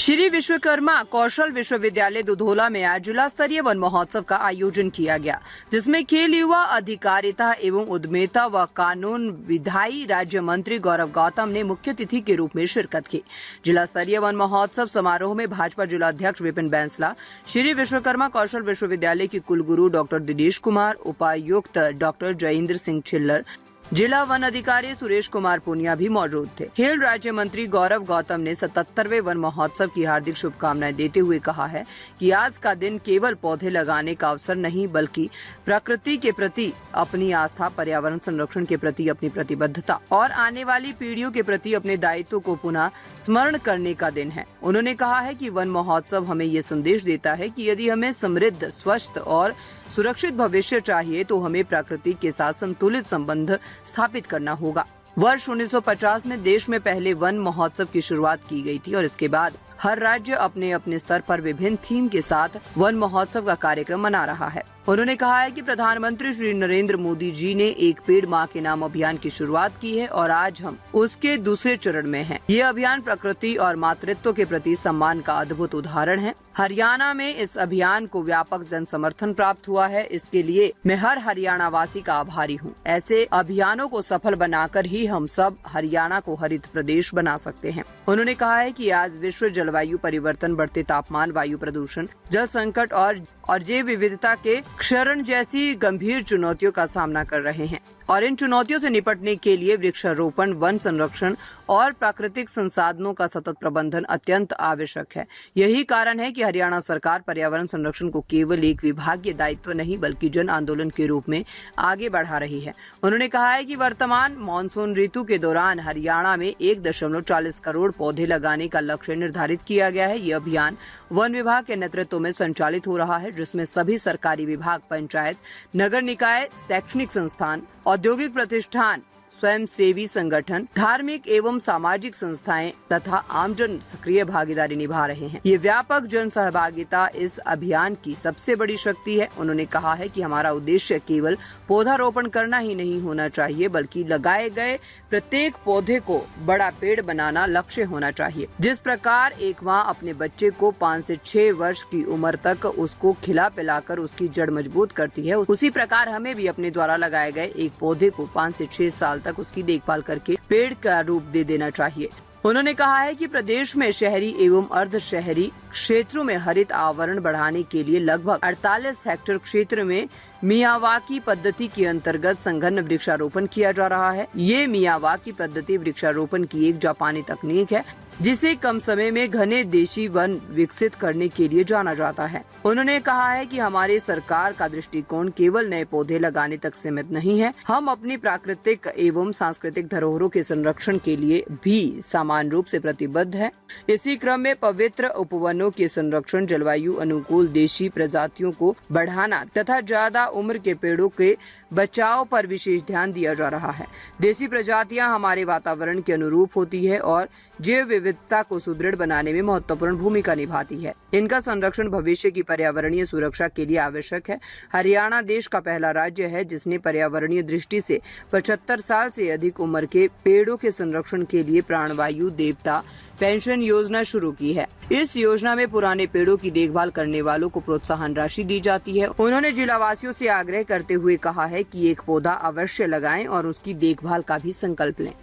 श्री विश्वकर्मा कौशल विश्वविद्यालय दुधोला में आज जिला स्तरीय वन महोत्सव का आयोजन किया गया, जिसमें खेल, युवा, अधिकारिता एवं उद्यमिता व कानून विधायी राज्य मंत्री गौरव गौतम ने मुख्य अतिथि के रूप में शिरकत की। जिला स्तरीय वन महोत्सव समारोह में भाजपा जिला अध्यक्ष विपिन बैंसला, श्री विश्वकर्मा कौशल विश्वविद्यालय के कुलगुरु डॉक्टर दिनेश कुमार, उपायुक्त डॉक्टर जयेंद्र सिंह छिल्लर, जिला वन अधिकारी सुरेश कुमार पुनिया भी मौजूद थे। खेल राज्य मंत्री गौरव गौतम ने 77वें वन महोत्सव की हार्दिक शुभकामनाएं देते हुए कहा है कि आज का दिन केवल पौधे लगाने का अवसर नहीं, बल्कि प्रकृति के प्रति अपनी आस्था, पर्यावरण संरक्षण के प्रति अपनी प्रतिबद्धता और आने वाली पीढ़ियों के प्रति अपने दायित्व को पुनः स्मरण करने का दिन है। उन्होंने कहा है कि वन महोत्सव हमें ये संदेश देता है कि यदि हमें समृद्ध, स्वस्थ और सुरक्षित भविष्य चाहिए तो हमें प्रकृति के साथ संतुलित संबंध स्थापित करना होगा। वर्ष 1950 में देश में पहले वन महोत्सव की शुरुआत की गई थी और इसके बाद हर राज्य अपने अपने स्तर पर विभिन्न थीम के साथ वन महोत्सव का कार्यक्रम मना रहा है। उन्होंने कहा है कि प्रधानमंत्री श्री नरेंद्र मोदी जी ने एक पेड़ माँ के नाम अभियान की शुरुआत की है और आज हम उसके दूसरे चरण में हैं। ये अभियान प्रकृति और मातृत्व के प्रति सम्मान का अद्भुत उदाहरण है। हरियाणा में इस अभियान को व्यापक जन समर्थन प्राप्त हुआ है। इसके लिए मैं हर हरियाणा वासी का आभारी हूँ। ऐसे अभियानों को सफल बनाकर ही हम सब हरियाणा को हरित प्रदेश बना सकते हैं। उन्होंने कहा है कि आज विश्व जलवायु परिवर्तन, बढ़ते तापमान, वायु प्रदूषण, जल संकट और जैव विविधता के क्षरण जैसी गंभीर चुनौतियों का सामना कर रहे हैं और इन चुनौतियों से निपटने के लिए वृक्षारोपण, वन संरक्षण और प्राकृतिक संसाधनों का सतत प्रबंधन अत्यंत आवश्यक है। यही कारण है कि हरियाणा सरकार पर्यावरण संरक्षण को केवल एक विभागीय दायित्व नहीं, बल्कि जन आंदोलन के रूप में आगे बढ़ा रही है। उन्होंने कहा है कि वर्तमान मानसून ऋतु के दौरान हरियाणा में 1.40 करोड़ पौधे लगाने का लक्ष्य निर्धारित किया गया है। ये अभियान वन विभाग के नेतृत्व में संचालित हो रहा है, जिसमें सभी सरकारी विभाग, पंचायत, नगर निकाय, शैक्षणिक संस्थान, औद्योगिक प्रतिष्ठान, स्वयंसेवी संगठन, धार्मिक एवं सामाजिक संस्थाएं तथा आमजन सक्रिय भागीदारी निभा रहे हैं। ये व्यापक जन सहभागिता इस अभियान की सबसे बड़ी शक्ति है। उन्होंने कहा है कि हमारा उद्देश्य केवल पौधारोपण करना ही नहीं होना चाहिए, बल्कि लगाए गए प्रत्येक पौधे को बड़ा पेड़ बनाना लक्ष्य होना चाहिए। जिस प्रकार एक माँ अपने बच्चे को 5 से 6 वर्ष की उम्र तक उसको खिला पिलाकर उसकी जड़ मजबूत करती है, उसी प्रकार हमें भी अपने द्वारा लगाए गए एक पौधे को 5 से 6 साल तक उसकी देखभाल करके पेड़ का रूप दे देना चाहिए। उन्होंने कहा है कि प्रदेश में शहरी एवं अर्ध शहरी क्षेत्रों में हरित आवरण बढ़ाने के लिए लगभग 48 हेक्टेयर क्षेत्र में मियावाकी पद्धति के अंतर्गत संघन वृक्षारोपण किया जा रहा है। ये मियावाकी पद्धति वृक्षारोपण की एक जापानी तकनीक है, जिसे कम समय में घने देशी वन विकसित करने के लिए जाना जाता है। उन्होंने कहा है कि हमारी सरकार का दृष्टिकोण केवल नए पौधे लगाने तक सीमित नहीं है। हम अपनी प्राकृतिक एवं सांस्कृतिक धरोहरों के संरक्षण के लिए भी समान रूप से प्रतिबद्ध है। इसी क्रम में पवित्र उपवनों के संरक्षण, जलवायु अनुकूल देशी प्रजातियों को बढ़ाना तथा ज्यादा उम्र के पेड़ों के बचाव पर विशेष ध्यान दिया जा रहा है। देशी प्रजातियां हमारे वातावरण के अनुरूप होती है और जैव विविधता को सुदृढ़ बनाने में महत्वपूर्ण भूमिका निभाती है। इनका संरक्षण भविष्य की पर्यावरणीय सुरक्षा के लिए आवश्यक है। हरियाणा देश का पहला राज्य है जिसने पर्यावरणीय दृष्टि से 75 साल से अधिक उम्र के पेड़ों के संरक्षण के लिए प्राणवायु देवता पेंशन योजना शुरू की है। इस योजना में पुराने पेड़ों की देखभाल करने वालों को प्रोत्साहन राशि दी जाती है। उन्होंने जिलावासियों से आग्रह करते हुए कहा है कि एक पौधा अवश्य लगाएं और उसकी देखभाल का भी संकल्प लें।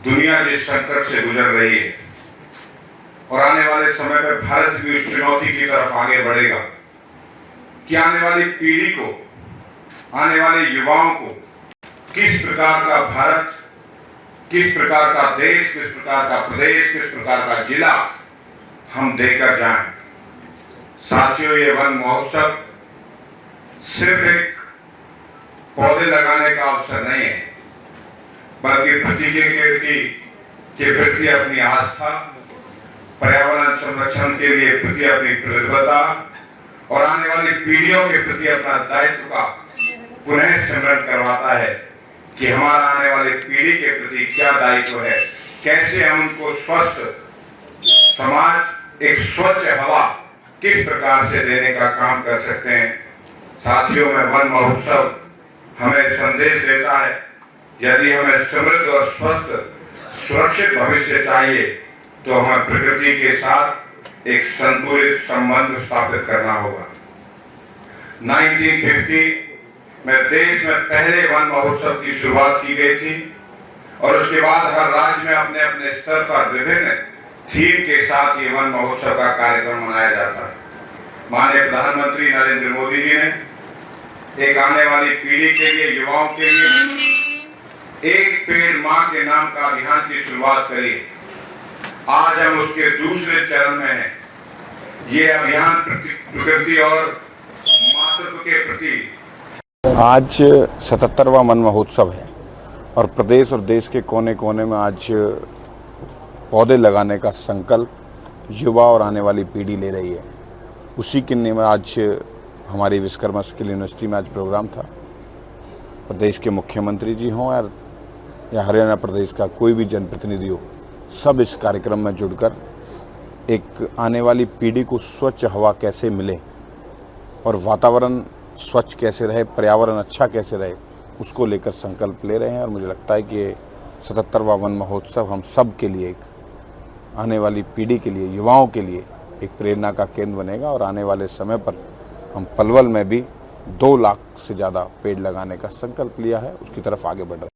दुनिया जिस संकट से गुजर रही है और आने वाले समय में भारत भी उस चुनौती की तरफ आगे बढ़ेगा कि आने वाली पीढ़ी को, आने वाले युवाओं को किस प्रकार का भारत, किस प्रकार का देश, किस प्रकार का प्रदेश, किस प्रकार का जिला हम देकर जाएं। साथियों, ये वन महोत्सव सिर्फ एक पौधे लगाने का अवसर नहीं है, बल्कि प्रकृति के प्रति अपनी आस्था, पर्यावरण संरक्षण के लिए प्रति अपनी प्रतिबद्धता और आने वाली पीढ़ियों के प्रति अपना दायित्व का पुनः स्मरण करवाता है कि हमारा आने वाली पीढ़ी के प्रति क्या दायित्व है, कैसे हम उनको स्वस्थ समाज, एक स्वच्छ हवा किस प्रकार से देने का काम कर सकते हैं। साथियों, में वन महोत्सव हमें संदेश देता है, यदि हमें समृद्ध और स्वस्थ सुरक्षित भविष्य चाहिए तो हमें प्रकृति के साथ एक संतुलित संबंध स्थापित करना होगा। 1950 में देश में पहले वन महोत्सव की शुरुआत की गई थी और उसके बाद हर राज्य में अपने अपने स्तर पर विभिन्न थीम के साथ ये वन महोत्सव का कार्यक्रम मनाया जाता है। माननीय प्रधानमंत्री नरेंद्र मोदी जी ने एक आने वाली पीढ़ी के लिए, युवाओं के लिए एक पेड़ मां के नाम का अभियान की शुरुआत करी। आज हम उसके दूसरे चरण में हैं। ये अभियान प्रकृति और मातृत्व के प्रति आज 77वां वन महोत्सव है और प्रदेश और देश के कोने कोने में आज पौधे लगाने का संकल्प युवा और आने वाली पीढ़ी ले रही है। उसी किन्ने में आज हमारी विश्वकर्मा स्किल यूनिवर्सिटी में आज प्रोग्राम था। प्रदेश के मुख्यमंत्री जी हों या हरियाणा प्रदेश का कोई भी जनप्रतिनिधि हो, सब इस कार्यक्रम में जुड़कर एक आने वाली पीढ़ी को स्वच्छ हवा कैसे मिले और वातावरण स्वच्छ कैसे रहे, पर्यावरण अच्छा कैसे रहे, उसको लेकर संकल्प ले रहे हैं। और मुझे लगता है कि ये 77वां वन महोत्सव हम सब के लिए, एक आने वाली पीढ़ी के लिए, युवाओं के लिए एक प्रेरणा का केंद्र बनेगा। और आने वाले समय पर हम पलवल में भी 2 लाख से ज़्यादा पेड़ लगाने का संकल्प लिया है, उसकी तरफ आगे बढ़ रहे हैं।